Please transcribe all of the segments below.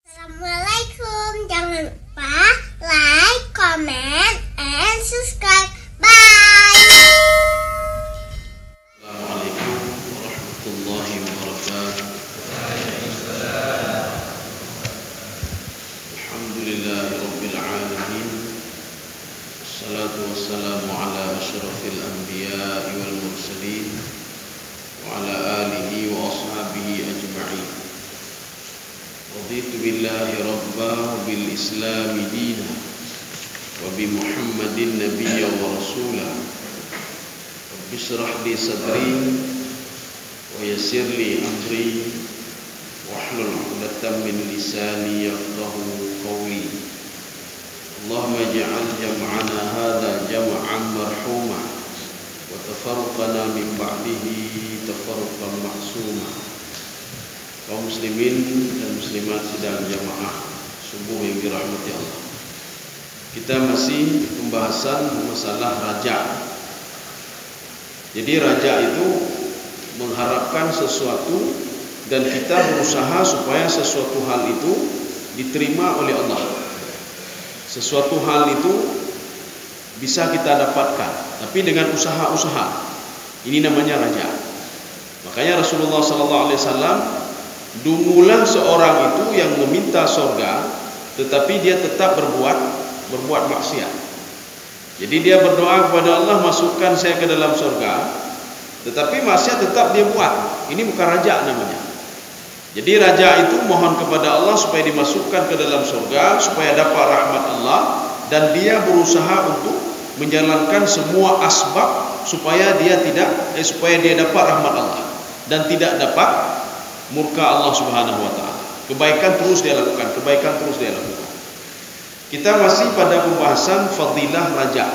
Assalamualaikum. Jangan lupa like, comment, and subscribe. Bye. Assalamualaikum warahmatullahi wabarakatuh. Alhamdulillahirabbil alamin. Wassalatu wassalamu ala asyrafil anbiya'i wal mursalin wa ala alihi wa ashabihi ajma'in. Raditu billahi rabba wa bil islami dina wa bi Muhammadin nabiyya wa rasulah. Rabbi shrah li sadri wa yassir li amri wahlul 'uqdatam min lisani yafqahu qawli. Allahumma ij'al jam'ana hadha jam'an marhuma wa tafarraqana min ba'dihi tafarruqan ma'suma. Kaum muslimin dan muslimat sidang jamaah subuh yang dirahmati Allah. Kita masih pembahasan masalah raja. Jadi raja itu mengharapkan sesuatu dan kita berusaha supaya sesuatu hal itu diterima oleh Allah. Sesuatu hal itu bisa kita dapatkan, tapi dengan usaha-usaha. Ini namanya raja. Makanya Rasulullah SAW, dungulah seorang itu yang meminta surga, tetapi dia tetap berbuat maksiat. Jadi dia berdoa kepada Allah, masukkan saya ke dalam surga, tetapi maksiat tetap dia buat. Ini bukan raja namanya. Jadi raja itu mohon kepada Allah supaya dimasukkan ke dalam surga, supaya dapat rahmat Allah, dan dia berusaha untuk menjalankan semua asbab supaya dia dapat rahmat Allah dan tidak dapat murka Allah Subhanahu wa taala. Kebaikan terus dia lakukan, kebaikan terus dia lakukan. Kita masih pada pembahasan fadilah raja.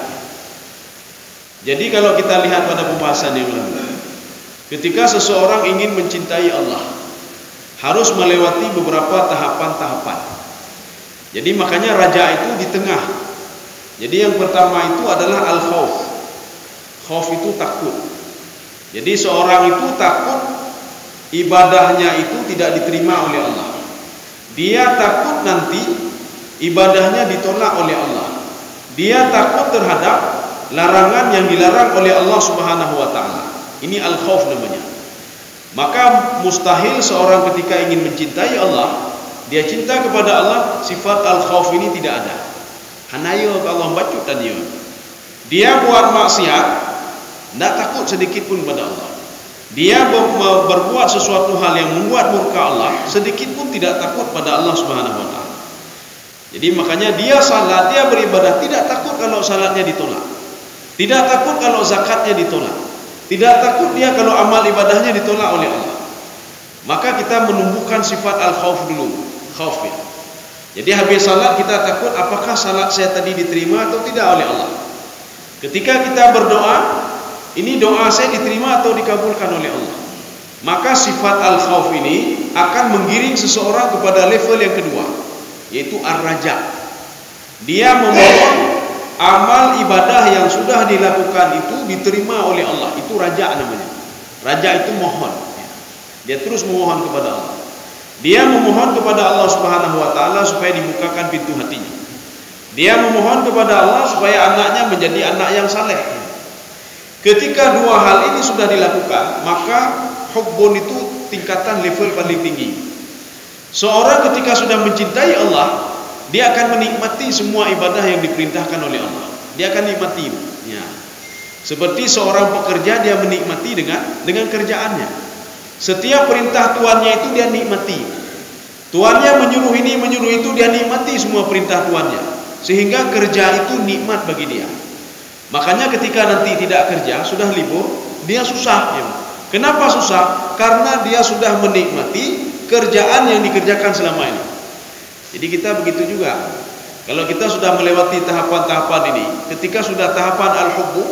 Jadi kalau kita lihat pada pembahasan yang lalu, ketika seseorang ingin mencintai Allah, harus melewati beberapa tahapan-tahapan. Jadi makanya raja itu di tengah. Jadi yang pertama itu adalah al-khauf. Khauf itu takut. Jadi seorang itu takut ibadahnya itu tidak diterima oleh Allah. Dia takut nanti ibadahnya ditolak oleh Allah. Dia takut terhadap larangan yang dilarang oleh Allah Subhanahu wa taala. Ini al-khauf namanya. Maka mustahil seorang ketika ingin mencintai Allah, dia cinta kepada Allah, sifat al-khauf ini tidak ada. Hanayo ke Allah bacut tadi. Dia buat maksiat, tidak takut sedikit pun kepada Allah. Dia berbuat sesuatu hal yang membuat murka Allah, sedikit pun tidak takut pada Allah Subhanahu wa taala. Jadi makanya dia salat, dia beribadah, tidak takut kalau salatnya ditolak. Tidak takut kalau zakatnya ditolak. Tidak takut dia kalau amal ibadahnya ditolak oleh Allah. Maka kita menumbuhkan sifat al-khauf dulu, khauf ya. Jadi habis salat kita takut apakah salat saya tadi diterima atau tidak oleh Allah. Ketika kita berdoa, ini doa saya diterima atau dikabulkan oleh Allah. Maka sifat al-khauf ini akan menggiring seseorang kepada level yang kedua, yaitu ar-raja. Dia memohon amal ibadah yang sudah dilakukan itu diterima oleh Allah. Itu raja namanya. Raja itu mohon. Dia terus memohon kepada Allah. Dia memohon kepada Allah Subhanahu wa taala supaya dibukakan pintu hatinya. Dia memohon kepada Allah supaya anaknya menjadi anak yang saleh. Ketika dua hal ini sudah dilakukan, maka hubbun itu tingkatan level paling tinggi. Seorang ketika sudah mencintai Allah, dia akan menikmati semua ibadah yang diperintahkan oleh Allah. Dia akan nikmati. Ya. Seperti seorang pekerja, dia menikmati dengan kerjaannya. Setiap perintah tuannya itu dia nikmati. Tuannya menyuruh ini, menyuruh itu, dia nikmati semua perintah tuannya. Sehingga kerja itu nikmat bagi dia. Makanya ketika nanti tidak kerja, sudah libur, dia susah. Ya. Kenapa susah? Karena dia sudah menikmati kerjaan yang dikerjakan selama ini. Jadi kita begitu juga. Kalau kita sudah melewati tahapan-tahapan ini, ketika sudah tahapan al-hubbu,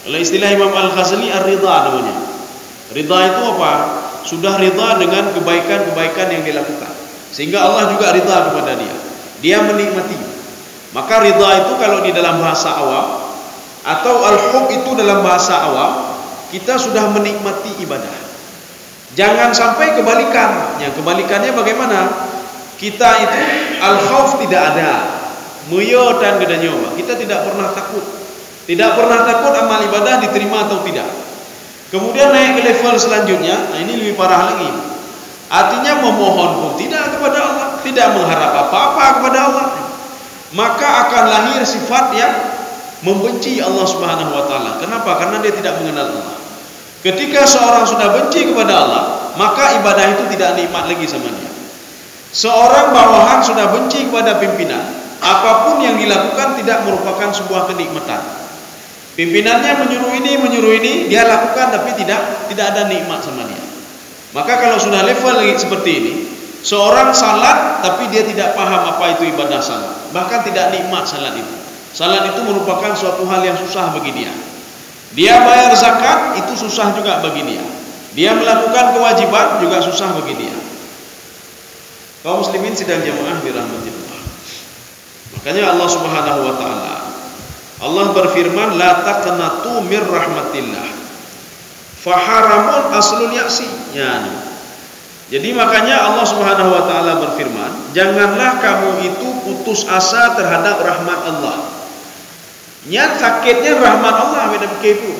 kalau istilah Imam Al-Ghazali ar-ridha namanya. Ridha itu apa? Sudah ridha dengan kebaikan-kebaikan yang dilakukan. Sehingga Allah juga ridha kepada dia. Dia menikmati. Maka ridha itu kalau di dalam bahasa awam, atau al-hub itu dalam bahasa awam, kita sudah menikmati ibadah. Jangan sampai kebalikan. Yang kebalikannya bagaimana? kita itu al-khauf tidak ada. Muyo dan gedanyo. Kita tidak pernah takut. Tidak pernah takut amal ibadah diterima atau tidak. Kemudian naik ke level selanjutnya, nah ini lebih parah lagi. Artinya memohon pun tidak kepada Allah, tidak mengharap apa-apa kepada Allah. Maka akan lahir sifat yang membenci Allah Subhanahu wa taala. Kenapa? Karena dia tidak mengenal Allah. Ketika seorang sudah benci kepada Allah, maka ibadah itu tidak nikmat lagi sama dia. Seorang bawahan sudah benci kepada pimpinan, apapun yang dilakukan tidak merupakan sebuah kenikmatan. Pimpinannya menyuruh ini, dia lakukan tapi tidak ada nikmat sama dia. Maka kalau sudah level seperti ini, seorang salat tapi dia tidak paham apa itu ibadah salat, bahkan tidak nikmat salat itu. Salat itu merupakan suatu hal yang susah bagi dia. Dia bayar zakat itu susah juga bagi dia. Dia melakukan kewajiban juga susah bagi dia. Kaum muslimin sidang jamaah dirahmatillah. Makanya Allah Subhanahu wa taala, Allah berfirman, la taqnatu mir rahmatillah. Faharamun aslul ya'si. Ya. Jadi makanya Allah Subhanahu wa taala berfirman, janganlah kamu itu putus asa terhadap rahmat Allah. Nyat sakitnya rahmat Allah beda begitu.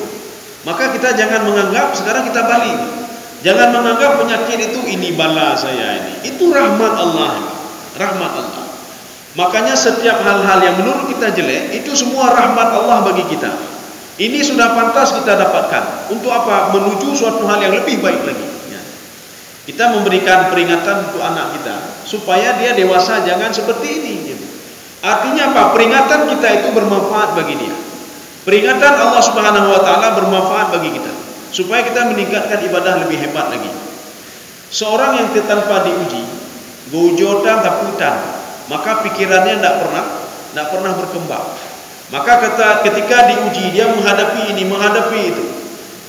Maka kita jangan menganggap sekarang kita balik. Jangan menganggap penyakit itu ini bala saya ini. Itu rahmat Allah. Rahmat Allah. Makanya setiap hal-hal yang menurut kita jelek itu semua rahmat Allah bagi kita. Ini sudah pantas kita dapatkan. Untuk apa? Menuju suatu hal yang lebih baik lagi. Ya. Kita memberikan peringatan untuk anak kita supaya dia dewasa jangan seperti ini. Gitu. Artinya apa? Peringatan kita itu bermanfaat bagi dia. Peringatan Allah Subhanahu wa taala bermanfaat bagi kita supaya kita meningkatkan ibadah lebih hebat lagi. Seorang yang tanpa diuji, gojotan takutan, maka pikirannya tidak pernah berkembang. Maka ketika diuji dia menghadapi ini, menghadapi itu,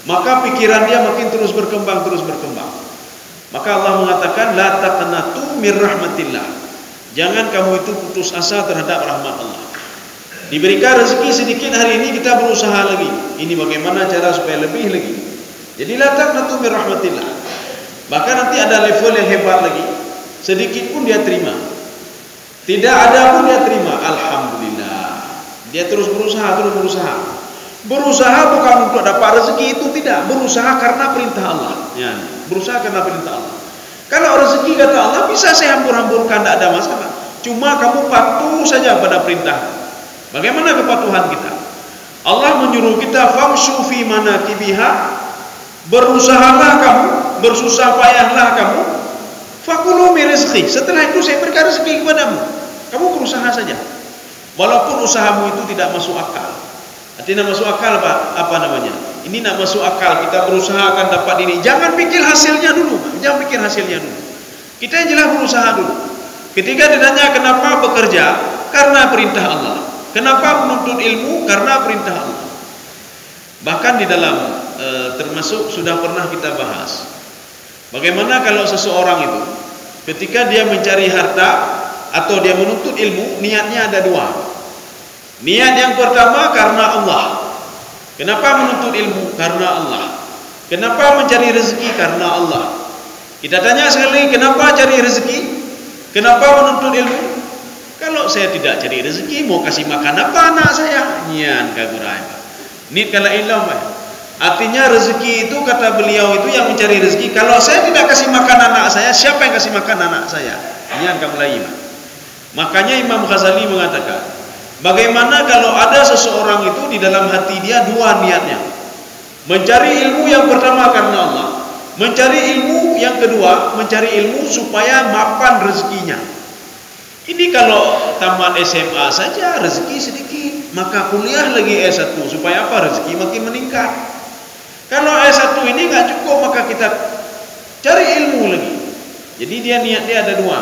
maka pikiran dia makin terus berkembang. Maka Allah mengatakan la taqnatu mir rahmatillah. Jangan kamu itu putus asa terhadap rahmat Allah. Diberikan rezeki sedikit hari ini kita berusaha lagi. Ini bagaimana cara supaya lebih lagi. Jadi la taqnatu mir rahmatillah. Bahkan nanti ada level yang hebat lagi. Sedikit pun dia terima. Tidak ada pun dia terima. Alhamdulillah. Dia terus berusaha. Berusaha bukan untuk dapat rezeki itu tidak. Berusaha karena perintah Allah. Ya, berusaha karena perintah Allah. Kalau rezeki kata Allah bisa saya hambur-hamburkan, tidak ada masalah. Cuma kamu patuh saja pada perintah. Bagaimana kepatuhan kita? Allah menyuruh kita famshu fi manakibiha, berusahalah kamu, bersusah payahlah kamu, fakulu min rizqi. Setelah itu saya berikan rezeki kepadamu. Kamu berusaha saja. Walaupun usahamu itu tidak masuk akal. Artinya masuk akal apa namanya? Ini nak masuk akal, kita berusaha akan dapat ini. Jangan pikir hasilnya dulu. Kita yang jelas berusaha dulu. Ketika ditanya kenapa bekerja, karena perintah Allah. Kenapa menuntut ilmu, karena perintah Allah. Bahkan di dalam termasuk sudah pernah kita bahas. Bagaimana kalau seseorang itu ketika dia mencari harta atau dia menuntut ilmu, niatnya ada dua. Niat yang pertama karena Allah. Kenapa menuntut ilmu? Karena Allah. Kenapa mencari rezeki? Karena Allah. Kita tanya sekali, kenapa cari rezeki? Kenapa menuntut ilmu? Kalau saya tidak cari rezeki, mau kasih makan apa anak saya? Nyan kagurai. Nit kala ilmu. Artinya rezeki itu kata beliau itu yang mencari rezeki. Kalau saya tidak kasih makan anak saya, siapa yang kasih makan anak saya? Nyan kamulai. Makanya Imam Ghazali mengatakan, bagaimana kalau ada seseorang itu di dalam hati dia dua niatnya. Mencari ilmu yang pertama karena Allah. Mencari ilmu yang kedua, mencari ilmu supaya mapan rezekinya. Ini kalau tamat SMA saja rezeki sedikit, maka kuliah lagi S1 supaya apa? Rezeki makin meningkat. Kalau S1 ini nggak cukup, maka kita cari ilmu lagi. Jadi niat dia ada dua.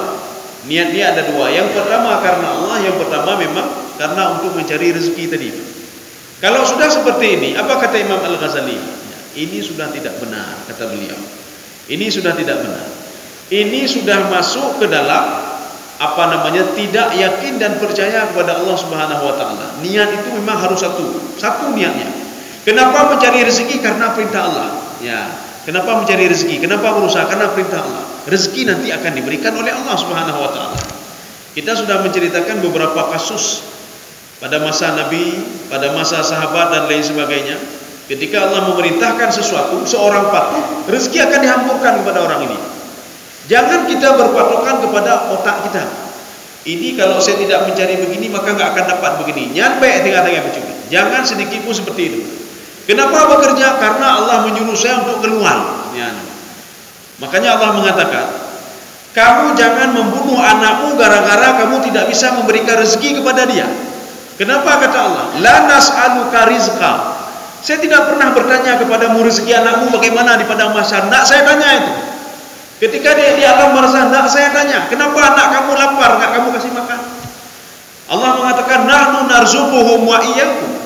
Niat dia ada dua. Yang pertama karena Allah, yang pertama memang karena untuk mencari rezeki tadi. Kalau sudah seperti ini, apa kata Imam Al-Ghazali? Ini sudah tidak benar, kata beliau. Ini sudah tidak benar. Ini sudah masuk ke dalam tidak yakin dan percaya kepada Allah Subhanahu wa taala. Niat itu memang harus satu niatnya. Kenapa mencari rezeki? Karena perintah Allah. Ya. Kenapa mencari rezeki? Kenapa berusaha? Karena perintah Allah. rezeki nanti akan diberikan oleh Allah Subhanahu wa taala. Kita sudah menceritakan beberapa kasus pada masa Nabi, pada masa sahabat dan lain sebagainya. Ketika Allah memerintahkan sesuatu, seorang patuh, rezeki akan dihamburkan kepada orang ini. Jangan kita berpatokan kepada otak kita. Ini kalau saya tidak mencari begini maka nggak akan dapat begini. Nyampe tengah-tengah pencuri. Jangan sedikit pun seperti itu. Kenapa bekerja? Karena Allah menyuruh saya untuk keluar. Ya. Makanya Allah mengatakan, kamu jangan membunuh anakmu gara-gara kamu tidak bisa memberikan rezeki kepada dia. Kenapa kata Allah? La nas'aluka rizqa. Saya tidak pernah bertanya kepadamu rezeki anakmu bagaimana di padang mahsyar. Tidak saya tanya itu. Ketika dia di alam barzakh, tidak saya tanya, kenapa anak kamu lapar enggak kamu kasih makan? Allah mengatakan, nahnu narzuquhum wa iyyakum.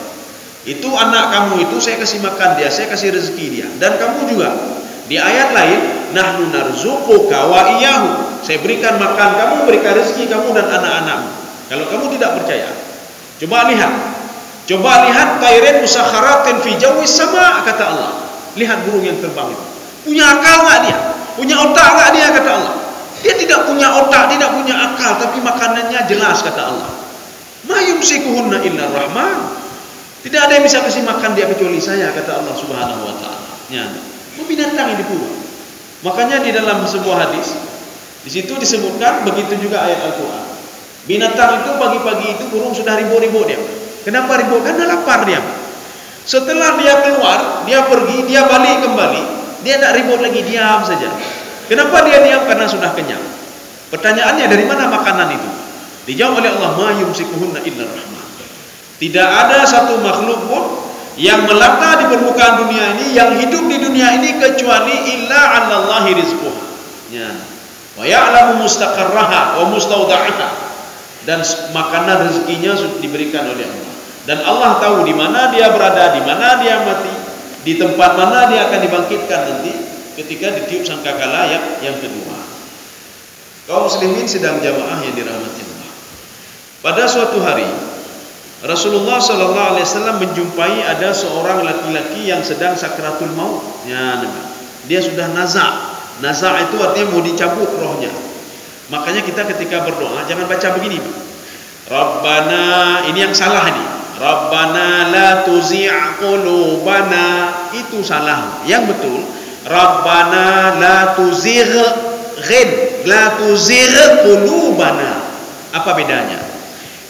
Itu anak kamu itu saya kasih makan dia, saya kasih rezeki dia, dan kamu juga. Di ayat lain, nahnu narzuquka wa iyyahu. Saya berikan makan kamu, berikan rezeki kamu dan anak-anakmu. Kalau kamu tidak percaya, coba lihat tairin musakharatin fi jawis sama, kata Allah. Lihat burung yang terbang itu. Punya akal enggak dia? Punya otak enggak dia, kata Allah? Dia tidak punya otak, tidak punya akal, tapi makanannya jelas, kata Allah. Ma yumsikuhunna illa rahman. Tidak ada yang bisa kasih makan dia kecuali saya, kata Allah Subhanahu wa taala. Ya. Binatang yang dibunuh. Makanya di dalam sebuah hadis, di situ disebutkan begitu juga ayat Al-Qur'an. Binatang itu pagi-pagi itu burung sudah ribut-ribut dia. Kenapa ribut? Karena lapar dia. Setelah dia keluar, dia pergi, dia balik kembali, dia tidak ribut lagi, diam saja. Kenapa dia diam? Karena sudah kenyang. Pertanyaannya, dari mana makanan itu? Dijawab oleh Allah, ma yumsikuhunna illa rahman. Tidak ada satu makhluk pun yang melata di permukaan dunia ini, yang hidup di dunia ini, kecuali illa 'alallahi rizquha. Ya. Wa ya'lamu mustaqarraha wa mustawda'aha. Dan makanan rezekinya diberikan oleh Allah. Dan Allah tahu di mana dia berada, di mana dia mati, di tempat mana dia akan dibangkitkan nanti ketika ditiup sangkakala yang kedua. Kaum muslimin sedang jamaah yang dirahmati Allah. Pada suatu hari Rasulullah sallallahu alaihi wasallam menjumpai ada seorang laki-laki yang sedang sakratul maut. Ya, dia sudah naza'. Naza' itu artinya mau dicabut rohnya. Makanya kita ketika berdoa jangan baca begini. Rabbana, ini yang salah nih. Rabbana la tuzi' qulubana, itu salah. Yang betul, Rabbana la tuzigh qulubana. Apa bedanya?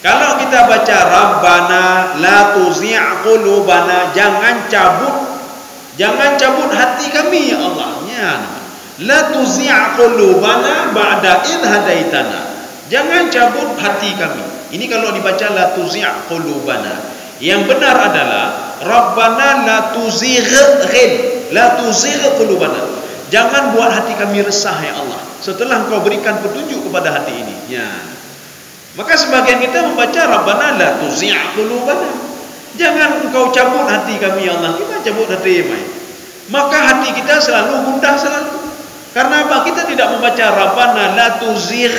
Kalau kita baca Rabbana la tuzi' qulubana, jangan cabut hati kami ya Allah. Ya. La tuzi' qulubana ba'da idh hadaitana. Jangan cabut hati kami. Ini kalau dibaca la tuzi' qulubana. Yang benar adalah Rabbana la tuzigh qulubana. Jangan buat hati kami resah ya Allah, setelah Engkau berikan petunjuk kepada hati ini. Ya. Maka sebagian kita membaca Rabbana la tuzi' qulubana. Jangan Engkau cabut hati kami ya Allah. Kita cabut hati yang lain. Maka hati kita selalu gundah selalu. Karena apa? Kita tidak membaca Rabbana la tuzigh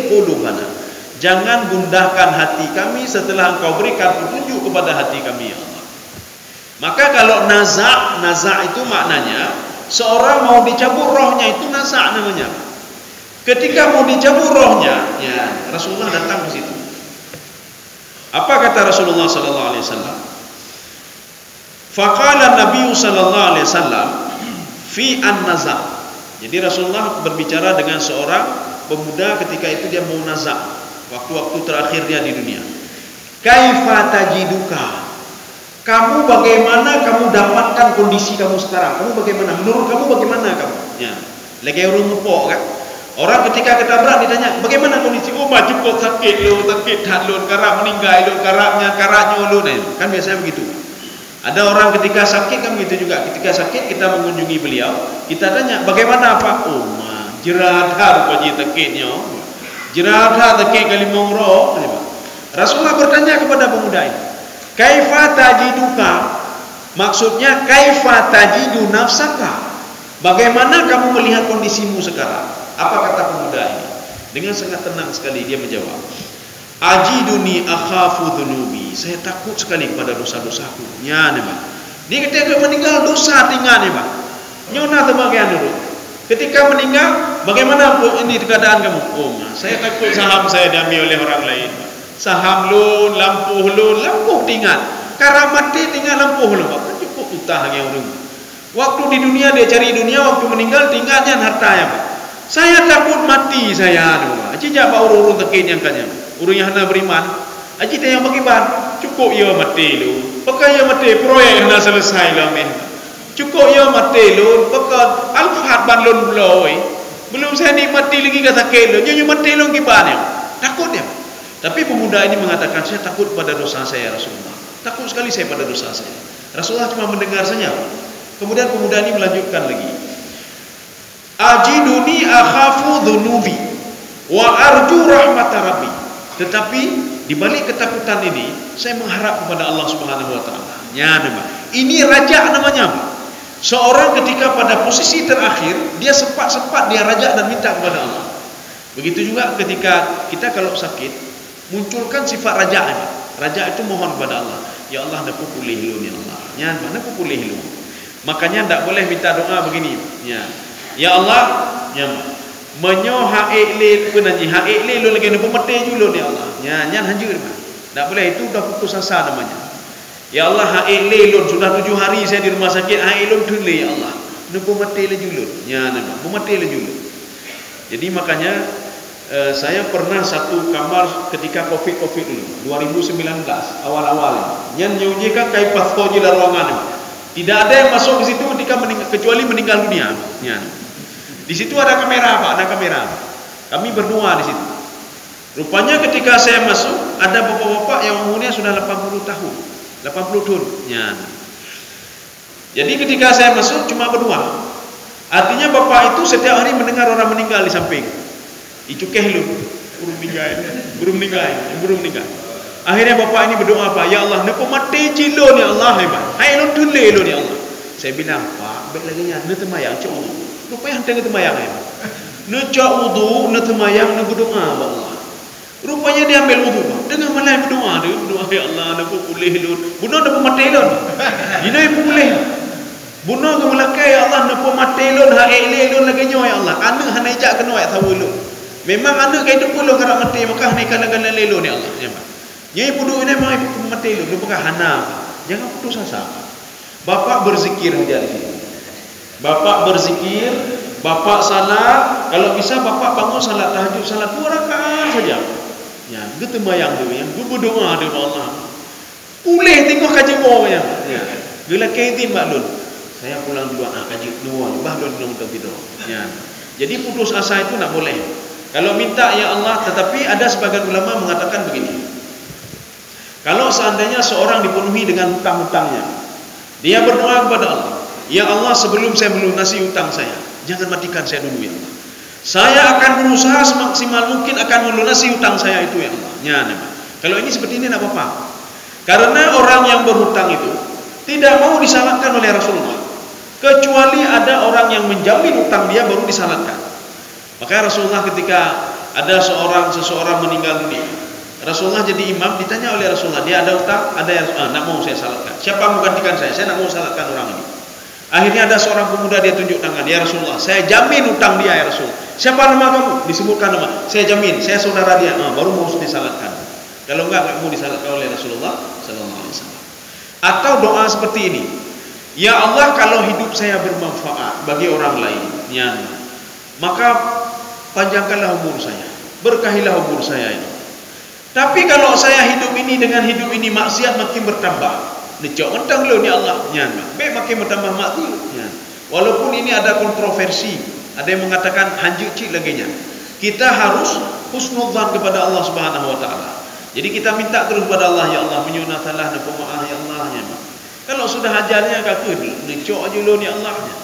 qulubana. Jangan gundahkan hati kami setelah Engkau berikan petunjuk kepada hati kami ya Allah. Maka kalau naza' itu maknanya seorang mau dicabut rohnya, itu naza' namanya. Ketika mau dicabut rohnya, ya Rasulullah datang ke situ. Apa kata Rasulullah sallallahu alaihi wasallam? Faqala Nabi sallallahu alaihi wasallam fi an-naza'. Jadi Rasulullah berbicara dengan seorang pemuda ketika itu dia mau naza', waktu-waktu terakhir dia di dunia. Kaifa tajiduka? Kamu bagaimana kamu dapatkan kondisi kamu sekarang? Kamu bagaimana? Menurut kamu bagaimana kamu? Ya, lagi rumupok kan? Orang ketika ketabrak ditanya, bagaimana kondisi? Oh, maju kok sakit tak lu, karak meninggal lu, karaknya lu, kan biasanya begitu. Ada orang ketika sakit kan begitu juga. Ketika sakit kita mengunjungi beliau, kita tanya, bagaimana apa? Oh, jerada rupanya sakitnya. Jerada sakit kali mongro. Rasulullah bertanya kepada pemuda ini, kaifa tajiduka? Maksudnya kaifa tajidu nafsaka? Bagaimana kamu melihat kondisimu sekarang? Apa kata pemuda ini? Dengan sangat tenang sekali dia menjawab, ajiduni akhafu dhunubi. Saya takut sekali kepada dosa-dosaku. Ya, nih, Pak. Dia ketika meninggal dosa tinggal nih, Pak. Nyona sebagian dulu. Ketika meninggal, bagaimana ini keadaan kamu? Oh, saya takut saham saya diambil oleh orang lain. Saham lun, lampuh tinggal. Karena mati tinggal lampuh lun. Apa cukup utah yang orang. Waktu di dunia dia cari dunia, waktu meninggal tinggalnya hartanya. Saya takut mati saya. Aji jawab urun tekin yang kanya. Urun yang hendak beriman. Aji tanya yang bagaimana? Cukup ia mati lu. Pakai ia mati proyek hendak selesai lah meh. Cukup ia mati lu. Pakai alfat ban lun beloi. Belum saya nikmati lagi kata kelo. Nyanyi mati lu gimana? Takut dia. Tapi pemuda ini mengatakan, saya takut pada dosa saya Rasulullah. Takut sekali saya pada dosa saya. Rasulullah cuma mendengar saja. Kemudian pemuda ini melanjutkan lagi. Ajiduni akhafu dhunubi wa arju rahmata rabbi. Tetapi di balik ketakutan ini, saya mengharap kepada Allah Subhanahu wa taala. Ya, ini raja namanya. Seorang ketika pada posisi terakhir, dia sempat dia raja dan minta kepada Allah. Begitu juga ketika kita kalau sakit, munculkan sifat raja. Raja itu mohon kepada Allah, ya Allah nak pulih lu ni Allah. Ya, mana pulih lu. Makanya tak boleh minta doa begini. Ya Allah, ya menyo haile punanji haile lu lagi nak pemete julu ni Allah. Ya, nyan hancur. Tak boleh, itu dah putus asa namanya. Ya Allah, haile lu sudah 7 hari saya di rumah sakit, haile lu tuli ya Allah. Nak pemete le julu. Ya, nak pemete le julu. Jadi makanya saya pernah satu kamar ketika COVID dulu 2019 awal-awal. Yang nyunyikan kai pasto di ruangan. Tidak ada yang masuk ke situ ketika kecuali meninggal dunia. Ya. Di situ ada kamera, Pak, ada kamera. Kami berdua di situ. Rupanya ketika saya masuk ada bapak-bapak yang umurnya sudah 80 tahun. 80 tahun. Ya. Jadi ketika saya masuk cuma berdua. Artinya bapak itu setiap hari mendengar orang meninggal di samping. Icukeh lu, belum meninggal. Akhirnya bapak ini berdoa, Pak, ya Allah, nak mati cilo ni Allah, hai lu tule lu ni Allah. Saya bilang, Pak, baik lagi nya, nak temayang cok. Rupanya hang tengah temayang ai. Nak cok wudu, nak temayang, nak berdoa Allah. Rupanya dia ambil wudu, Pak. Dengan malai berdoa, dia berdoa, ya Allah, nak pulih lu. Bunuh nak mati lu. Dina pulih. Bunuh ke melakai ya Allah, nak mati lu, hai lu lagi nyo ya Allah. Anak han ajak kena ai tahu lu. Memang anak kai tu puluh karak mati, maka ni kala-kala lelo ni Allah. Ya, Pak. Nyai pudu ini mai mati lu, lu pakai hana. Jangan putus asa. Bapak berzikir dia di sini. Bapak berzikir, bapak salat, kalau bisa bapak bangun salat tahajud, salat 2 rakaat saja. Ya, gitu mayang tu yang berdoa dengan Allah. Pulih tengok kaji mo ya. Ya. Gila kaitin maklun. Saya pulang dulu kaji dua, bahlun nang tidur. Ya. Jadi putus asa itu tak boleh. Kalau minta ya Allah, tetapi ada sebagian ulama mengatakan begini. Kalau seandainya seorang dipenuhi dengan hutang-hutangnya, dia berdoa kepada Allah, ya Allah, sebelum saya melunasi hutang saya, jangan matikan saya dulu ya Allah. Saya akan berusaha semaksimal mungkin akan melunasi hutang saya itu ya Allah. Ya, kalau ini seperti ini tak apa-apa. Karena orang yang berhutang itu tidak mau disalatkan oleh Rasulullah, kecuali ada orang yang menjamin hutang dia baru disalatkan. Maka Rasulullah ketika ada seseorang meninggal dunia, Rasulullah jadi imam, ditanya oleh Rasulullah, dia ada hutang, ada yang nak mau saya salatkan. Siapa yang menggantikan saya nak mau salatkan orang ini. Akhirnya ada seorang pemuda, dia tunjuk tangan, ya Rasulullah, saya jamin hutang dia ya Rasul. Siapa nama kamu? Disebutkan nama. Saya jamin, saya saudara dia. Baru mau disalatkan. Kalau enggak mau disalatkan oleh Rasulullah sallallahu alaihi wasallam. Atau doa seperti ini. Ya Allah, kalau hidup saya bermanfaat bagi orang lain, ya, maka panjangkanlah umur saya, berkahilah umur saya ini. Tapi kalau saya hidup ini dengan hidup ini maksiat makin bertambah, necok mentang lo ni Allah, nyan, be makin bertambah maksiat, nyan. Walaupun ini ada kontroversi, ada yang mengatakan hanjut cik lagi nya. Kita harus husnudzan kepada Allah Subhanahu wa taala. Jadi kita minta terus kepada Allah, ya Allah, menyunatalah dan pemaaf ya Allah, nyan. Kalau sudah ajalnya kata necok aja lo ni Allah, nyan.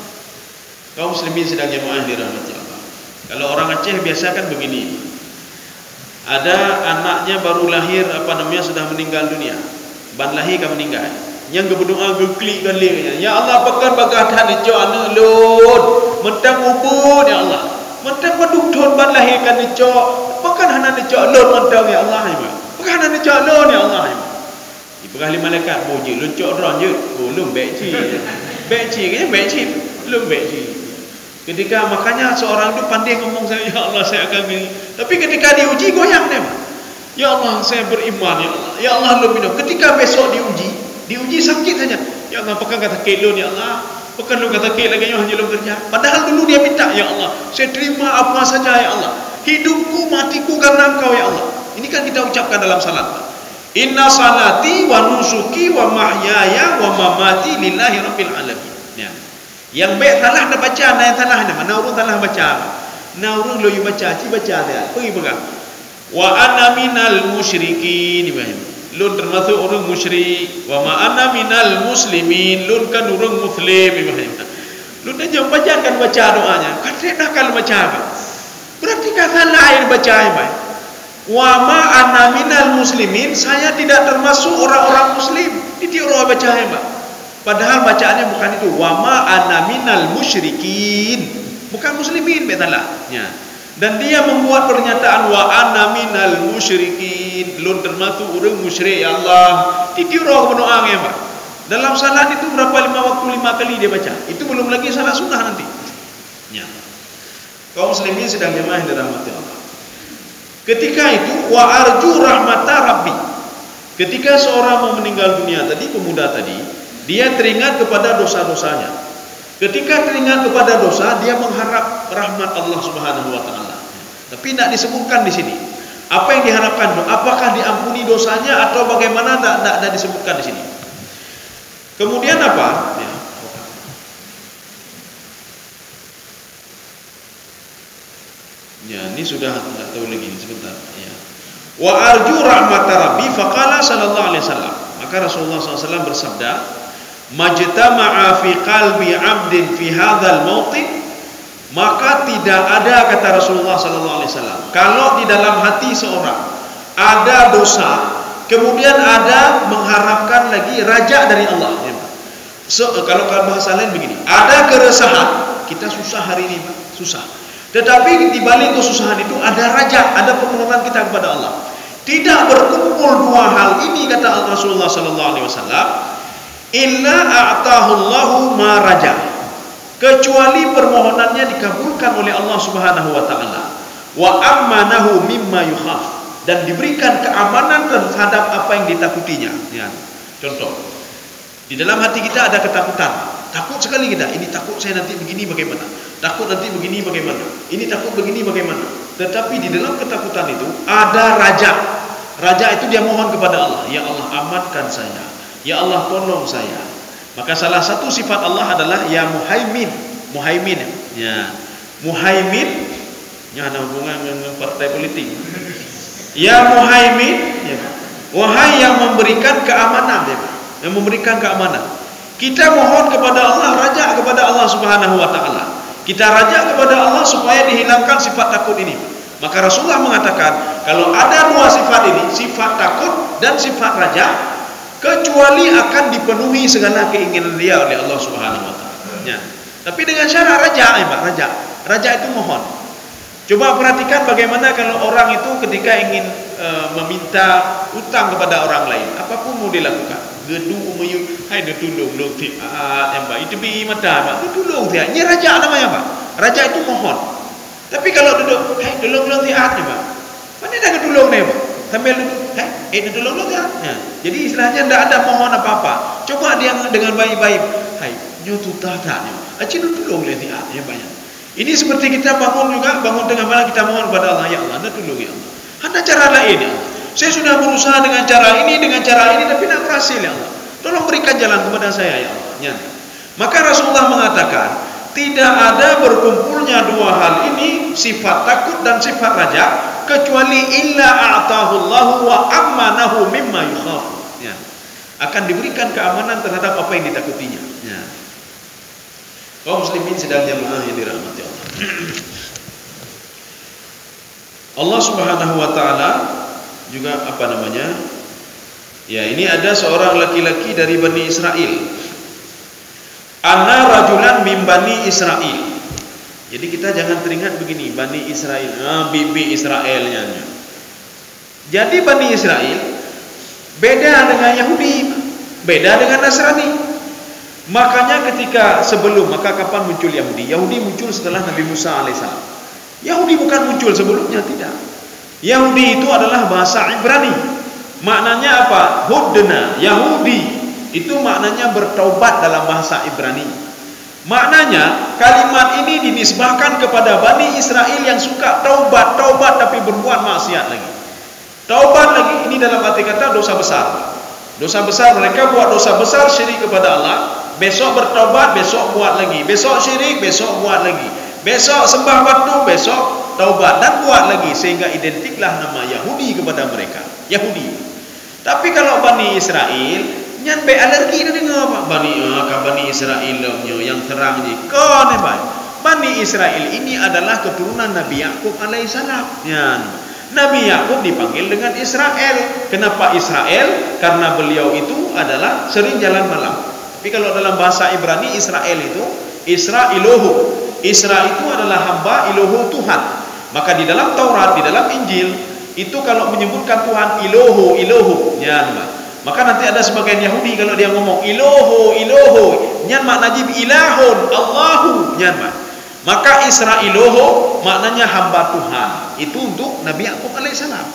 Kaum muslimin sedang jemaah dirahmati Allah. Kalau orang Aceh biasa kan begini. Ada anaknya baru lahir sudah meninggal dunia. Ban lahir kan meninggal. Yang berdoa geklik galirnya. Ya Allah, pekan bagatan ni jo anak lon. Mentang ubun ya Allah. Mentang paduk thon ban lahir kan ni jo. Pekan hana ni jo lon mentang ya Allah ya. Pekan hana ni jo lon ya Allah ya. Dipegah malaikat boje lon jo ron je. Belum bekci. Bekci ke bekci. Belum bekci. Ketika makanya seorang itu pandai ngomong, saya ya Allah saya akan begini. Tapi ketika diuji goyang dia. Ya Allah saya beriman ya Allah. Ya Allah lebih. Ketika besok diuji sakit saja. Ya Allah pekan kata kelon ya Allah. Pekan lu kata kel lagi hanya belum kerja. Padahal dulu dia minta ya Allah, saya terima apa saja ya Allah. Hidupku matiku karena Engkau ya Allah. Ini kan kita ucapkan dalam salat. Inna salati wa nusuki wa mahyaya wa mamati lillahi rabbil alamin. Ya. Yang baik salah dah baca, yang salah dah mana orang salah baca. Nah orang lo baca, ci baca dia. Pergi pegang. Wa ana minal musyrikin. Lun termasuk orang musyrik. Wa ma ana minal muslimin. Lun kan orang muslim. Lun dah jom baca kan baca doanya. Kata kalau baca apa? Berarti kata lain baca apa? Wa ma ana minal muslimin. Saya tidak termasuk orang-orang muslim. Itu orang baca apa? Padahal bacaannya bukan itu. Wa ma ana minal musyrikin. Bukan muslimin betulnya. Dan dia membuat pernyataan wa ana minal musyrikin. Lun termasuk orang musyrik ya Allah. Itu orang berdoa ya Pak. Dalam salat itu berapa waktu 5 kali dia baca. Itu belum lagi salat sunnah nanti. Ya. Kaum muslimin sedang jemaah yang dirahmati Allah. Ketika itu wa arju rahmata rabbi. Ketika seorang mau meninggal dunia tadi, pemuda tadi, dia teringat kepada dosa-dosanya. Ketika teringat kepada dosa, dia mengharap rahmat Allah Subhanahu wa taala. Tapi tidak disebutkan di sini. Apa yang diharapkan? Apakah diampuni dosanya atau bagaimana? Tidak disebutkan di sini. Kemudian apa? Ya, ini sudah tidak tahu lagi sebentar. Ya. Wa arju rahmata rabbi faqala sallallahu alaihi wasallam. Maka Rasulullah SAW bersabda, majtama'a fi qalbi 'abdin fi hadzal mautin, maka tidak ada, kata Rasulullah sallallahu alaihi wasallam, kalau di dalam hati seorang ada dosa, kemudian ada mengharapkan lagi raja dari Allah. Kalau bahasa lain begini, ada keresahan, kita susah hari ini, Pak, susah. Tetapi di balik kesusahan itu ada raja, ada permohonan kita kepada Allah. Tidak berkumpul dua hal ini, kata Rasulullah sallallahu alaihi wasallam, illa a'tahu Allahu ma raja, kecuali permohonannya dikabulkan oleh Allah Subhanahu wa taala, wa amanahu mimma yukhaf, dan diberikan keamanan terhadap apa yang ditakutinya. Ya. Contoh, di dalam hati kita ada ketakutan, takut sekali kita, ini takut saya nanti begini bagaimana, takut nanti begini bagaimana, ini takut begini bagaimana. Tetapi di dalam ketakutan itu ada raja. Raja itu dia mohon kepada Allah, ya Allah amankan saya, ya Allah tolong saya. Maka salah satu sifat Allah adalah ya muhaimin. Muhaimin ya. Muhaimin ya, ada hubungan dengan partai politik. Ya muhaimin ya. Wahai yang memberikan keamanan ya, yang memberikan keamanan. Kita mohon kepada Allah, raja kepada Allah Subhanahu wa taala. Kita raja kepada Allah supaya dihilangkan sifat takut ini. Maka Rasulullah mengatakan, kalau ada dua sifat ini, sifat takut dan sifat raja, kecuali akan dipenuhi segala keinginan dia oleh Allah Subhanahu wa taala. Ya. Tapi dengan syarat raja, Pak, raja. Raja itu mohon. Coba perhatikan bagaimana kalau orang itu ketika ingin meminta utang kepada orang lain, apapun mau dilakukan. Gedu umayu, hai dia tolong lu tiat yang baik itu bi mata, Pak. Dia tolong dia. Ini raja namanya, Pak. Raja itu mohon. Tapi kalau duduk, hai tolong tiat ya, Pak. Mana dah tolong ni, Pak? Sambil duduk, hai, dia tolong tiat. Ya. Jadi istilahnya tidak ada mohon apa-apa. Coba dia dengan baik-baik. Hai, nyo tutah tak nyo. Aci tolong le tiat ya banyak. Ini seperti kita bangun juga, bangun tengah malam kita mohon kepada Allah, ya Allah, Anda tolong ya Allah. Ada cara lain ya Allah. Saya sudah berusaha dengan cara ini, tapi tidak berhasil ya Allah. Tolong berikan jalan kepada saya ya Allah. Ya. Maka Rasulullah mengatakan, tidak ada berkumpulnya dua hal ini, sifat takut dan sifat raja, kecuali illa a'tahu Allahu wa amanahu mimma yukhaf. Ya. Akan diberikan keamanan terhadap apa yang ditakutinya. Ya. Kaum muslimin sedang jamaah yang dirahmati Allah. Allah Subhanahu wa taala juga apa namanya? Ya, ini ada seorang laki-laki dari Bani Israel. Ana rajulan min Bani Israel. Jadi kita jangan teringat begini, Bani Israel, bibi Israelnya. Jadi Bani Israel beda dengan Yahudi, beda dengan Nasrani. Makanya ketika sebelum, maka kapan muncul Yahudi? Yahudi muncul setelah Nabi Musa alaihissalam. Yahudi bukan muncul sebelumnya, tidak. Yahudi itu adalah bahasa Ibrani. Maknanya apa? Hudna. Yahudi itu maknanya bertaubat dalam bahasa Ibrani. Maknanya kalimat ini dinisbahkan kepada Bani Israel yang suka taubat tapi berbuat maksiat lagi. Taubat lagi ini dalam arti kata dosa besar. Dosa besar, mereka buat dosa besar, syirik kepada Allah. Besok bertaubat, besok buat lagi. Besok syirik, besok buat lagi. Besok sembah batu, besok taubat dan buat lagi, sehingga identiklah nama Yahudi kepada mereka. Yahudi. Tapi kalau Bani Israel nyan be alergi tu dengar apa? Bani Israel yang terang ni. Kau ni Bani Israel ini adalah keturunan Nabi Yakub alaihissalam. Nabi Yakub dipanggil dengan Israel. Kenapa Israel? Karena beliau itu adalah sering jalan malam. Tapi kalau dalam bahasa Ibrani Israel itu Isra Ilohu. Isra itu adalah hamba, Ilohu Tuhan. Maka di dalam Taurat, di dalam Injil itu kalau menyebutkan Tuhan Ilohu, maka nanti ada sebagian Yahudi kalau dia ngomong Ilohu, nyan maknanya ilahun, Allahu, maka Isra Ilohu maknanya hamba Tuhan. Itu untuk Nabi Yakub alaihissalam.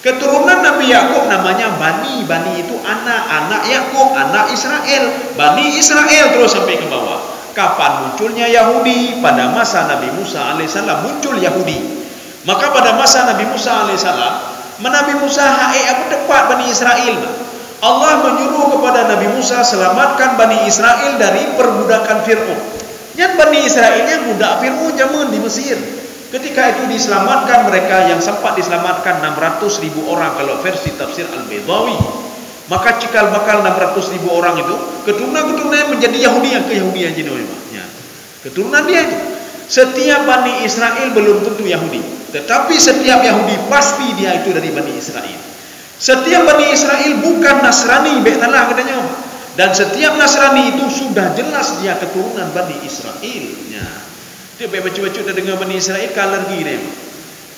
Keturunan Nabi Yakub namanya Bani. Bani itu anak Yakub, anak Israel. Bani Israel terus sampai ke bawah. Kapan munculnya Yahudi? Pada masa Nabi Musa alaihissalam muncul Yahudi. Maka pada masa Nabi Musa alaihissalam, Nabi Musa aku tepat Bani Israel. Allah menyuruh kepada Nabi Musa selamatkan Bani Israel dari perbudakan Fir'aun. Yang Bani Israel yang budak Fir'aun zaman di Mesir. Ketika itu diselamatkan mereka, yang sempat diselamatkan 600.000 orang kalau versi tafsir Al-Baydawi. Maka cikal bakal 600.000 orang itu keturunan-keturunannya menjadi Yahudi yang keyahudian jenisnya. Keturunan dia itu. Setiap Bani Israel belum tentu Yahudi, tetapi setiap Yahudi pasti dia itu dari Bani Israel. Setiap Bani Israel bukan Nasrani, bektalah katanya. Dan setiap Nasrani itu sudah jelas dia keturunan Bani Israel. Dia baca-baca dah dengar Bani Israel ke alergi dia.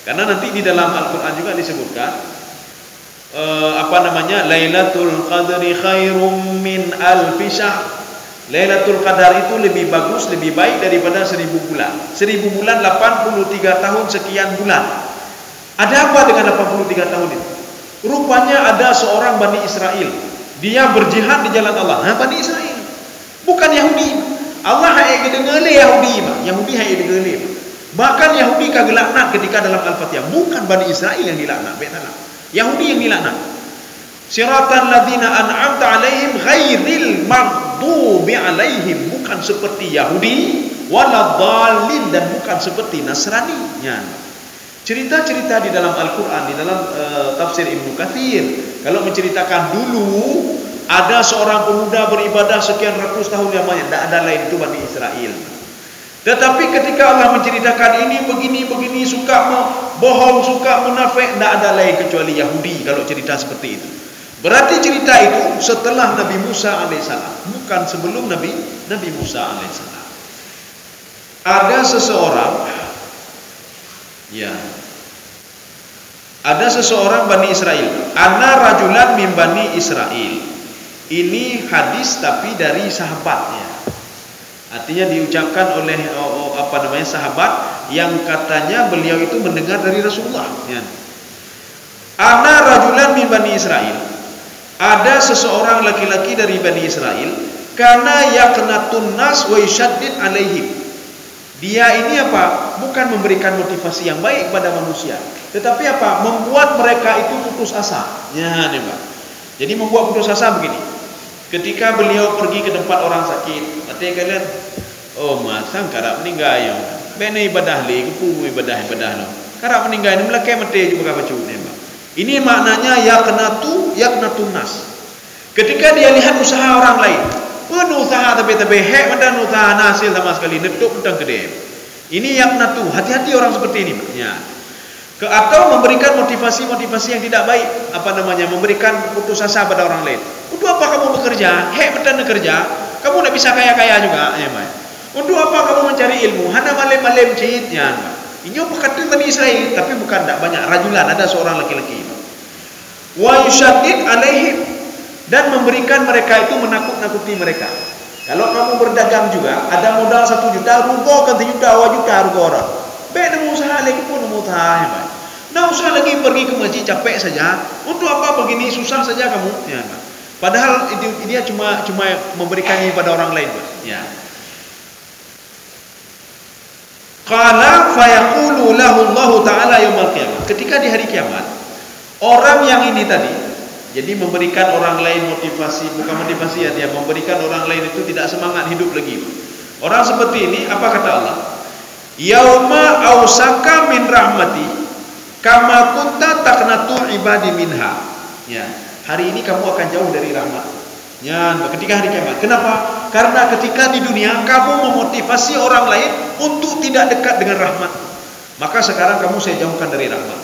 Karena nanti di dalam Al-Quran juga disebutkan Lailatul Qadri khairum min alfi syahr. Lailatul Qadar itu lebih bagus, lebih baik daripada 1000 bulan. 1000 bulan 83 tahun sekian bulan. Ada apa dengan 83 tahun itu? Rupanya ada seorang Bani Israel, dia berjihad di jalan Allah. Bani Israel, bukan Yahudi. Allah hai gedengele Yahudi, Yahudi hai gedengele. Bahkan Yahudi kagak laknat ketika dalam Al-Fatihah. Bukan Bani Israel yang dilaknat, betul. Yahudi yang dilaknat. Siratal ladzina an'amta 'alaihim ghairil maghdubi 'alaihim, bukan seperti Yahudi, waladhdallin, dan bukan seperti Nasrani. Cerita-cerita di dalam Al-Quran, di dalam tafsir Ibnu Katsir, kalau menceritakan dulu ada seorang pemuda beribadah sekian ratus tahun lamanya, tidak ada lain itu Bani Israel. Tetapi ketika Allah menceritakan ini begini, suka bohong, suka munafik, tidak ada lain kecuali Yahudi kalau cerita seperti itu. Berarti cerita itu setelah Nabi Musa alaihissalam, bukan sebelum Nabi Musa alaihissalam. Ada seseorang, ada seseorang Bani Israel. Ana rajulan min Bani Israel. Ini hadis tapi dari sahabatnya. Artinya diucapkan oleh sahabat yang katanya beliau itu mendengar dari Rasulullah. Ana rajulan min Bani Israel. Ada seseorang laki-laki dari Bani Israel, karena yaqnatun nas wa yashaddid alaihim. Dia ini apa? Bukan memberikan motivasi yang baik kepada manusia, tetapi apa? Membuat mereka itu putus asa. Jadi membuat putus asa begini. Ketika beliau pergi ke tempat orang sakit, artinya kalian, masang karap meninggal yang bena ibadah li, kepu ibadah no. Karap meninggal ni melakai mati juga baca ni. Ini maknanya yaqnatun nas. Ketika dia lihat usaha orang lain, usaha tapi hek dan usaha hasil sama sekali netuk tentang gede. Ini yaqnatu, hati-hati orang seperti ini. Atau memberikan motivasi-motivasi yang tidak baik, memberikan putus asa pada orang lain. Untuk apa kamu bekerja? Betul bekerja, kamu tidak bisa kaya-kaya juga. Untuk apa kamu mencari ilmu? Hana malem-malem cit. Ini perkataan Bani Israel, tapi bukan tak banyak. Rajulan, ada seorang laki-laki. Wa yushaddid alaihim, dan memberikan mereka itu menakut-nakuti mereka. Kalau kamu berdagang juga, ada modal 1 juta, rugo kan 1 juta, 2 juta rugo orang. Baik nama usaha lagi pun nama usaha hebat. Nah usah lagi pergi ke masjid capek saja. Untuk apa begini susah saja kamu? Ya, padahal dia cuma memberikannya pada orang lain. Ya. Qala fayaqulu lahu Allah Ta'ala yaumil qiyamah. Ketika di hari kiamat, orang yang ini tadi, jadi memberikan orang lain motivasi, bukan motivasi ya, dia memberikan orang lain itu tidak semangat hidup lagi. Orang seperti ini, apa kata Allah? Yauma ausaka min rahmati kama kunta taqnatu ibadi minha. Ya, hari ini kamu akan jauh dari rahmat. Ya, ketika hari kiamat. Kenapa? Karena ketika di dunia kamu memotivasi orang lain untuk tidak dekat dengan rahmat. Maka sekarang kamu saya jauhkan dari rahmat.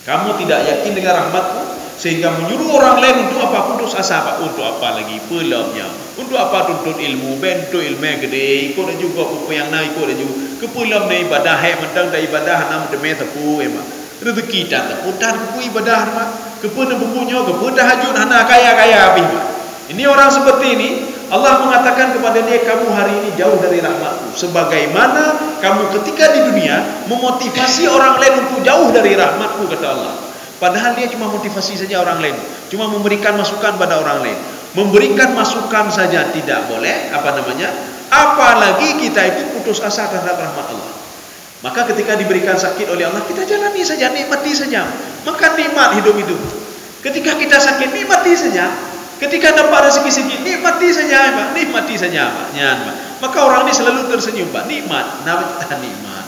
Kamu tidak yakin dengan rahmatku sehingga menyuruh orang lain untuk apa? Putus asa apa? Untuk apa lagi? Pelapnya. Untuk apa tuntut ilmu? Bentuk ilmu gede. Ikut dan juga apa yang nak ikut dan juga. Kepulam na ibadah hai mentang da ibadah nam deme tepu ema. Rezeki tak tepu dan kepu ibadah mak. Kepu na bumbunya kepu tahajud hana kaya-kaya habis mak. Ini orang seperti ini Allah mengatakan kepada dia, kamu hari ini jauh dari rahmatku. Sebagaimana kamu ketika di dunia memotivasi orang lain untuk jauh dari rahmatku, kata Allah. Padahal dia cuma motivasi saja orang lain, cuma memberikan masukan pada orang lain. Memberikan masukan saja tidak boleh, apalagi kita itu putus asa terhadap rahmat Allah. Maka ketika diberikan sakit oleh Allah, kita jalani saja, nikmati saja. Maka nikmat hidup itu. Ketika kita sakit, nikmati saja. Ketika dapat rezeki sedikit, nikmati saja, Pak. Nikmati saja, Pak. Maka orang ini selalu tersenyum, Pak. Nikmat, nikmat.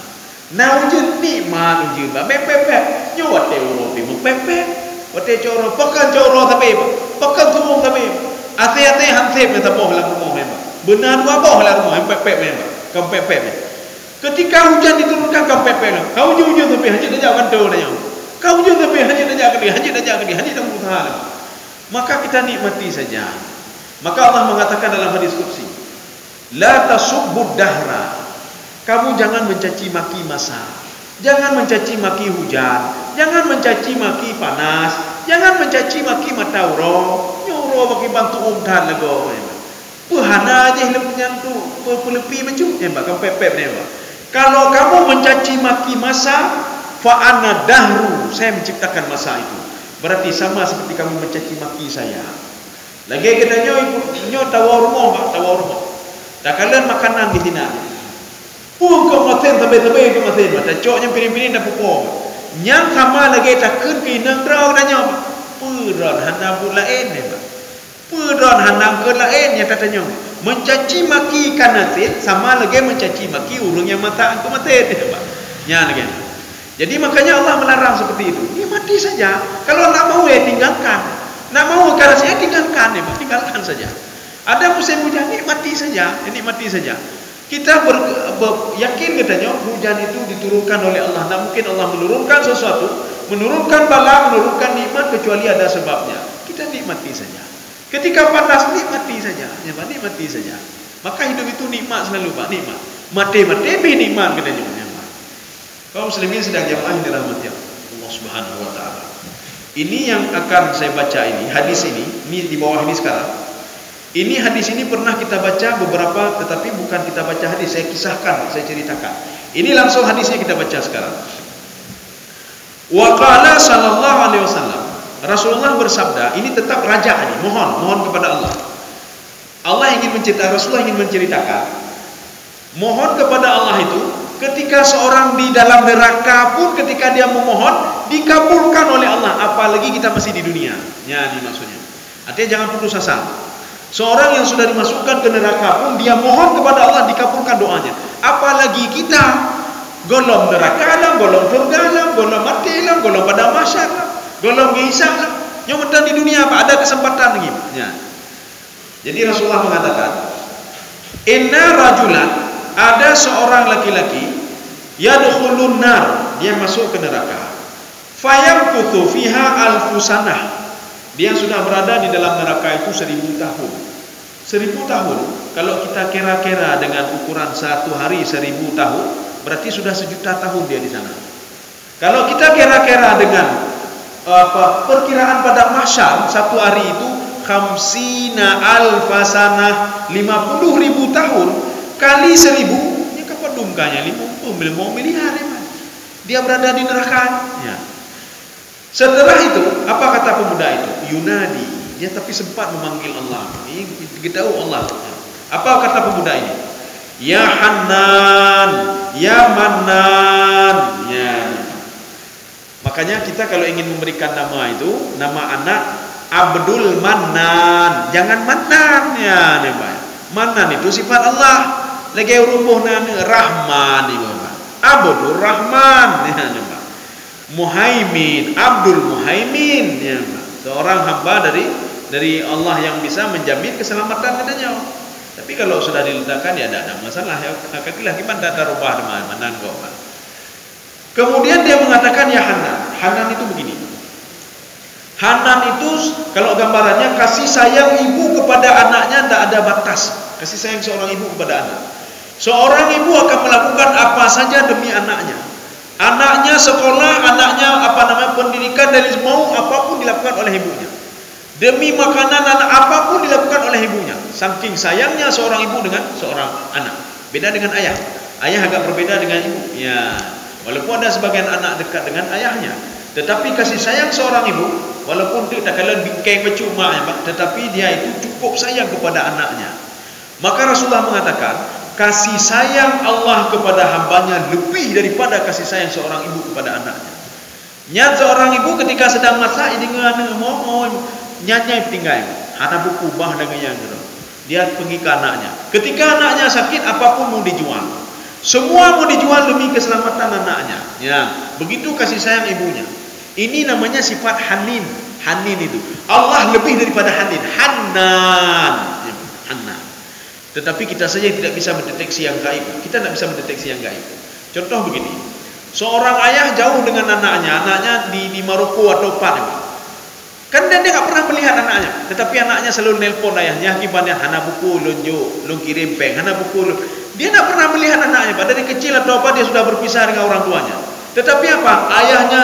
Nah, ujian nikmat ujian, Pak. Pepe, nyuat euro, pepe, wate coro, pekan coro tapi, pekan tumung tapi, ate hansip kita boh lah rumah, Pak. Benar dua boh lah rumah, pepe, Pak. Kam pepe. Ketika hujan diturunkan kam pepe, kau hujan tapi hanya dah jangan tahu dah. Kau hujan tapi hanya dah jangan tak berusaha. Maka kita nikmati saja. Maka Allah mengatakan dalam hadis qudsi, la tasubbud dahra. Kamu jangan mencaci maki masa. Jangan mencaci maki hujan, jangan mencaci maki panas, jangan mencaci maki matauro. Nyuro bagi bantu umtan lago. Puhana aja hilang penyantu, pelepi mencu. Mbak pepep ni, Mbak. Kalau kamu mencaci maki masa, fa ana dahru, saya menciptakan masa itu. Berarti sama seperti kamu mencaci maki saya. Lagi kita nyo tawar rumah, Pak, tawar rumah. Tak kalian makanan di sini. Kau maten tabe-tabe kau maten, Pak. Coknya piring-piring dah pupuk. Nyang sama lagi takkan kinang draw dah nyo. Peron hana bulain ni, Pak. Peron hana kelain yang katanya. Mencaci maki kanatin sama lagi mencaci maki urang yang mata aku maten, Pak. Nya lagi. Jadi makanya Allah melarang seperti itu. Nikmati saja. Kalau nak mau ya tinggalkan. Nak mau karena saya tinggalkan ya, tinggalkan saja. Ada musim hujan, nikmati saja, nikmati saja. Kita yakin katanya hujan itu diturunkan oleh Allah. Nah, mungkin Allah menurunkan sesuatu, menurunkan bala, menurunkan nikmat kecuali ada sebabnya. Kita nikmati saja. Ketika panas nikmati saja, ya Pak, nikmati saja. Maka hidup itu nikmat selalu, Pak, nikmat. Mati-mati nikmat katanya. Kaum muslimin sedang jamaah yang dirahmati Allah Subhanahu wa taala. Ini yang akan saya baca ini di bawah ini sekarang. Ini hadis ini pernah kita baca beberapa, tetapi bukan kita baca hadis, saya kisahkan, saya ceritakan. Ini langsung hadisnya kita baca sekarang. Wa qala sallallahu alaihi wasallam. Rasulullah bersabda, ini tetap raja ini, mohon kepada Allah. Rasulullah ingin menceritakan, mohon kepada Allah itu. Ketika seorang di dalam neraka pun ketika dia memohon dikabulkan oleh Allah, apalagi kita masih di dunia. Ya, ini maksudnya. Artinya jangan putus asa. Seorang yang sudah dimasukkan ke neraka pun dia mohon kepada Allah dikabulkan doanya. Apalagi kita golong neraka lah, golong surga lah, golong mati lah, golong pada mahsyar lah, golong hisab lah. Yang penting di dunia apa ada kesempatan lagi. Ya. Jadi Rasulullah mengatakan, inna rajulan, ada seorang laki-laki yadkhulun nar, dia masuk ke neraka. Fayamkuthu fiha alfusanah, dia sudah berada di dalam neraka itu 1000 tahun. 1000 tahun, kalau kita kira-kira dengan ukuran satu hari 1000 tahun, berarti sudah 1.000.000 tahun dia di sana. Kalau kita kira-kira dengan perkiraan pada mahsyar, satu hari itu khamsina alfasanah, 50.000 tahun kali 1.000, ya kepadungkanya 50 miliar ya, dia berada di neraka ya. Setelah itu apa kata pemuda itu? Yunadi, dia tapi sempat memanggil Allah. Ini kita tahu Allah. Apa kata pemuda ini? Ya Hanan, ya Manan ya. Makanya kita kalau ingin memberikan nama itu, nama anak Abdul Manan, jangan Manan ya, Manan itu sifat Allah. Lagi rubuh Rahman itu, Abdul Rahman ya, Muhaimin, Abdul Muhaimin ya, seorang hamba dari Allah yang bisa menjamin keselamatan katanya. Tapi kalau sudah diletakkan ya tidak ada masalah ya. Katakanlah gimana ada rubah Manan kok. Kemudian dia mengatakan ya Hanan. Hanan itu begini. Hanan itu kalau gambarannya kasih sayang ibu kepada anaknya tidak ada batas. Kasih sayang seorang ibu kepada anak. Seorang ibu akan melakukan apa saja demi anaknya. Anaknya sekolah, anaknya pendidikan, dan mau apapun dilakukan oleh ibunya. Demi makanan anak apapun dilakukan oleh ibunya. Saking sayangnya seorang ibu dengan seorang anak. Beda dengan ayah. Ayah agak berbeda dengan ibu. Ya, walaupun ada sebagian anak dekat dengan ayahnya, tetapi kasih sayang seorang ibu, walaupun dia tak kala bingkai percuma, tetapi dia itu cukup sayang kepada anaknya. Maka Rasulullah mengatakan, kasih sayang Allah kepada hambanya lebih daripada kasih sayang seorang ibu kepada anaknya. Nyat seorang ibu ketika sedang masak ini nyatnya tinggal hana buku bah dengan yang gitu. Dia pergi ke anaknya. Ketika anaknya sakit, apapun mau dijual. Semua mau dijual demi keselamatan anaknya. Ya, begitu kasih sayang ibunya. Ini namanya sifat hanin. Hanin itu Allah lebih daripada hanin. Hanan. Hanan. Tetapi kita saja tidak bisa mendeteksi yang gaib. Kita tidak bisa mendeteksi yang gaib. Contoh begini. Seorang ayah jauh dengan anaknya di Maroko atau Padang. Kan dia tidak pernah melihat anaknya. Tetapi anaknya selalu nelpon ayahnya. Akibatnya hana buku lonjo, long kirim peng, hana buku. Dia tidak pernah melihat anaknya. Pada dari kecil atau apa dia sudah berpisah dengan orang tuanya. Tetapi apa? Ayahnya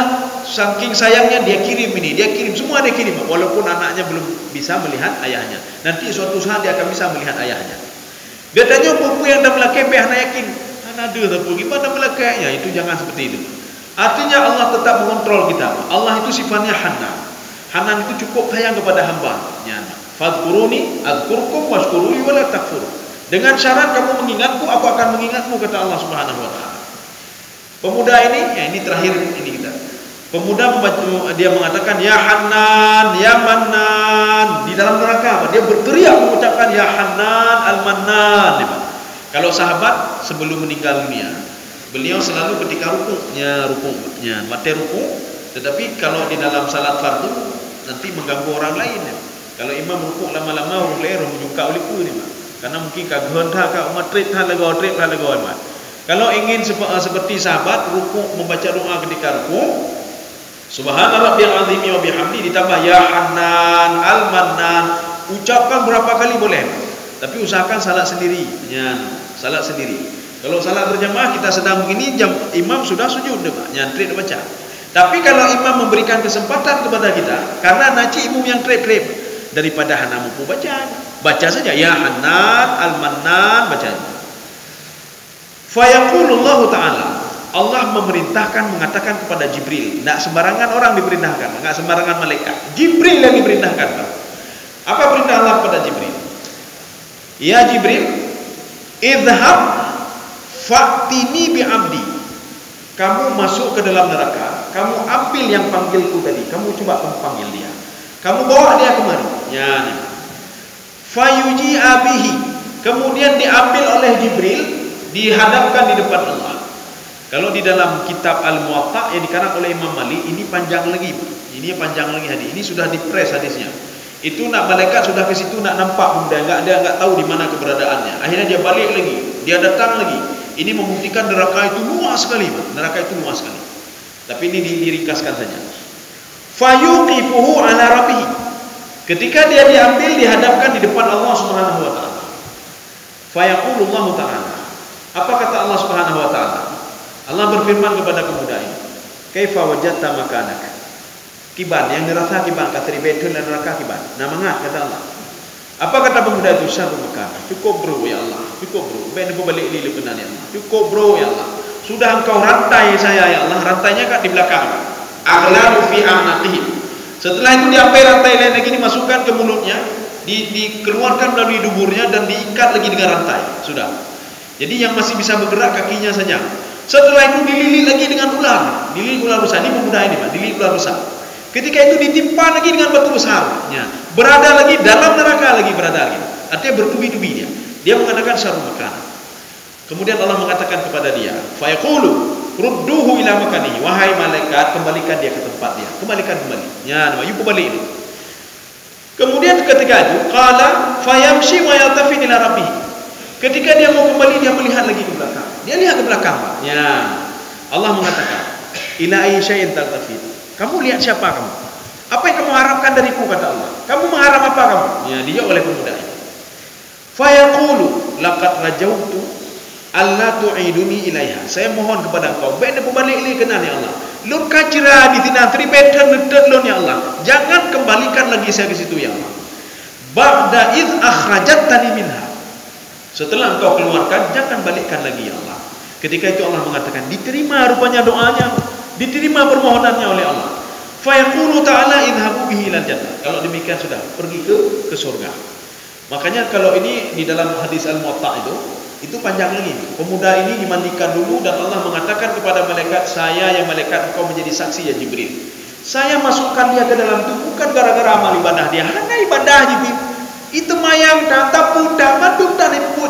saking sayangnya dia kirim ini, dia kirim semua dia kirim. Walaupun anaknya belum bisa melihat ayahnya. Nanti suatu saat dia akan bisa melihat ayahnya. Dia tanya buku yang dah melakai, anak yakin. Anak ada tak pergi pada melakainya. Itu jangan seperti itu. Artinya Allah tetap mengontrol kita. Allah itu sifatnya Hanan. Hanan itu cukup sayang kepada hamba. Fadhkuruni adzkurkum washkuruni wa la takfuru. Dengan syarat kamu mengingatku, aku akan mengingatmu, kata Allah Subhanahu wa taala. Pemuda ini, ya ini terakhir ini kita. Pemuda dia mengatakan ya Hanan, ya Manan di dalam neraka. Dia berteriak mengucapkan ya Hanan al-Mannan. Kalau sahabat sebelum meninggal dunia, beliau selalu ketika rukuknya, mati rukuk. Tetapi kalau di dalam salat fardu nanti mengganggu orang lain. Kalau imam rukuk lama-lama orang lain menjungkak oleh ni, karena mungkin kaguan tak kau matrit tak lagu. Kalau ingin seperti sahabat rukuk membaca doa ketika rukuk, Subhana rabbiyal azim wa bihamdi ditambah ya Hanan al-Mannan, ucapkan berapa kali boleh. Tapi usahakan salat sendiri. Ya, salat sendiri. Kalau salat berjamaah kita sedang begini, imam sudah sujud dah, nyantri dah baca. Tapi kalau imam memberikan kesempatan kepada kita, karena naci imam yang trip daripada hana mampu baca saja ya Hanan al-Mannan baca. Fa yaqulullahu ta'ala, Allah memerintahkan mengatakan kepada Jibril. Tak sembarangan orang diperintahkan, tak sembarangan malaikat. Jibril yang diperintahkan. Apa perintah Allah kepada Jibril? Ya Jibril, idhab fa'tini bi abdi. Kamu masuk ke dalam neraka, kamu ambil yang panggilku tadi, kamu coba panggil dia. Kamu bawa dia kemari. Ya. Fayuji abihi. Kemudian diambil oleh Jibril, dihadapkan di depan Allah. Kalau di dalam kitab Al-Muwatta yang dikarang oleh Imam Malik, ini panjang lagi. Ini panjang lagi hadis. Ini sudah dipres hadisnya. Itu nak malaikat sudah ke situ nak nampak benda, enggak tahu di mana keberadaannya. Akhirnya dia balik lagi, dia datang lagi. Ini membuktikan neraka itu luas sekali, neraka itu luas sekali. Tapi ini diringkaskan saja. Fayuqifuhu ala rabbih. Ketika dia diambil dihadapkan di depan Allah Subhanahu wa taala. Fayaqulullahu ta'ala. Apa kata Allah Subhanahu wa taala? Allah berfirman kepada pemuda ini, "Kaifa wajadta makanak?" kiban yang neraka kiban kata betul dan neraka kiban. Nah mangat kata Allah. Apa kata pemuda itu? Syarul makan. Cukup bro ya Allah. Cukup bro. Ben aku balik ini lepenan ya Allah. Cukup bro ya Allah. Sudah engkau rantai saya ya Allah. Rantainya kat di belakang. Aghlalu fi a'naqihim. Setelah itu diambil rantai lain lagi dimasukkan ke mulutnya, dikeluarkan melalui duburnya dan diikat lagi dengan rantai. Sudah. Jadi yang masih bisa bergerak kakinya saja. Setelah itu dililit lagi dengan ular. Dililit ular besar. Ini pemuda ini Pak. Dililit ular besar. Ketika itu ditimpa lagi dengan batu besarnya. Berada lagi dalam neraka lagi berada lagi. Artinya bertubi-tubi dia. Dia mengatakan syarul makan. Kemudian Allah mengatakan kepada dia, fa yaqulu rudduhu ila makanihi. Wahai malaikat, kembalikan dia ke tempat dia. Kembalikan kembali. Ya, nama you kembali ini. Kemudian ketika itu qala fayamshi wa yaltafit ila rabbih. Ketika dia mau kembali dia melihat lagi ke belakang. Dia lihat ke belakang, Pak. Ya. Allah mengatakan, ila ayyi syai'in taltafit. Kamu lihat siapa kamu? Apa yang kamu harapkan dariku kata Allah? Kamu mengharap apa kamu? Ya, dijawab oleh pemuda itu. Fa yaqulu laqad rajautu alla tu'iduni ilaiha. Saya mohon kepada engkau, ben aku balik li kenan ya Allah. Lun kacira di tina tribetan netet lun ya Allah. Jangan kembalikan lagi saya ke situ ya Allah. Ba'da id akhrajatani minha. Setelah engkau keluarkan, jangan balikkan lagi ya Allah. Ketika itu Allah mengatakan, diterima rupanya doanya, diterima permohonannya oleh Allah. Fa yaqulu ta'ala idhabu bihi ilal jannah. Kalau demikian sudah pergi ke surga. Makanya kalau ini di dalam hadis Al-Muwatta itu panjang lagi. Pemuda ini dimandikan dulu dan Allah mengatakan kepada malaikat, saya yang malaikat engkau menjadi saksi ya Jibril. Saya masukkan dia ke dalam itu bukan gara-gara amal ibadah dia, hanya ibadah Jibril. Itu mayang kata pudak maduk dan ibu.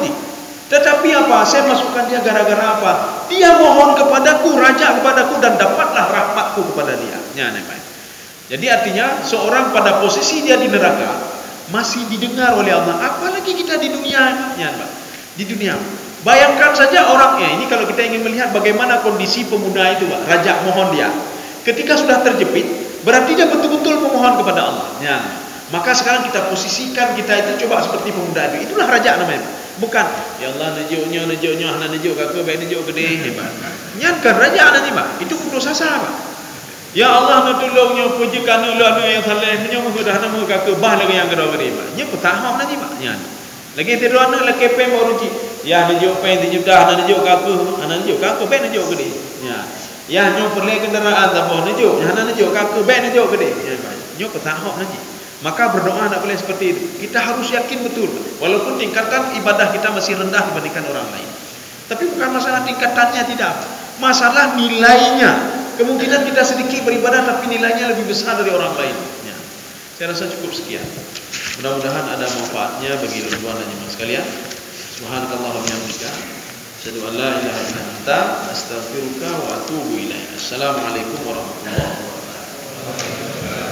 Tetapi apa? Saya masukkan dia gara-gara apa? Dia mohon kepadaku, raja kepadaku dan dapatlah rahmatku kepada dia. Ya, jadi artinya seorang pada posisi dia di neraka masih didengar oleh Allah. Apalagi kita di dunia, ya, di dunia. Bayangkan saja orangnya ini kalau kita ingin melihat bagaimana kondisi pemuda itu, Pak. Raja mohon dia. Ketika sudah terjepit, berarti dia betul-betul memohon kepada Allah. Ya. Maka sekarang kita posisikan kita itu coba seperti pemuda itu. Itulah raja namanya. Bukan ya Allah najuknya hana najuk aku baik najuk gede hebat. Nyankan raja nanti Pak. Itu putus asa Pak. Ya Allah nak tolongnya pujikan Allah yang saleh nya mudah nama aku bah lagi yang kedua gede Pak. Nya petaham nanti Pak. Nyan. Lagi tidur anak lagi pe mau ruji. Ya najuk pe najuk dah najuk aku baik najuk gede. Ya. Ya nyo perle kendaraan tambah najuk. Hana najuk aku baik najuk gede. Ya Pak. Nyo petaham nanti. Maka berdoa tak boleh seperti itu. Kita harus yakin betul. Walaupun tingkatan ibadah kita masih rendah dibandingkan orang lain. Tapi bukan masalah tingkatannya tidak. Masalah nilainya. Kemungkinan kita sedikit beribadah tapi nilainya lebih besar dari orang lain. Ya. Saya rasa cukup sekian. Mudah-mudahan ada manfaatnya bagi tuan-tuan dan jemaah sekalian. Subhanakallahumma wa bihamdika asyhadu an la ilaha illa anta astaghfiruka wa atubu ilaik. Assalamualaikum warahmatullahi wabarakatuh.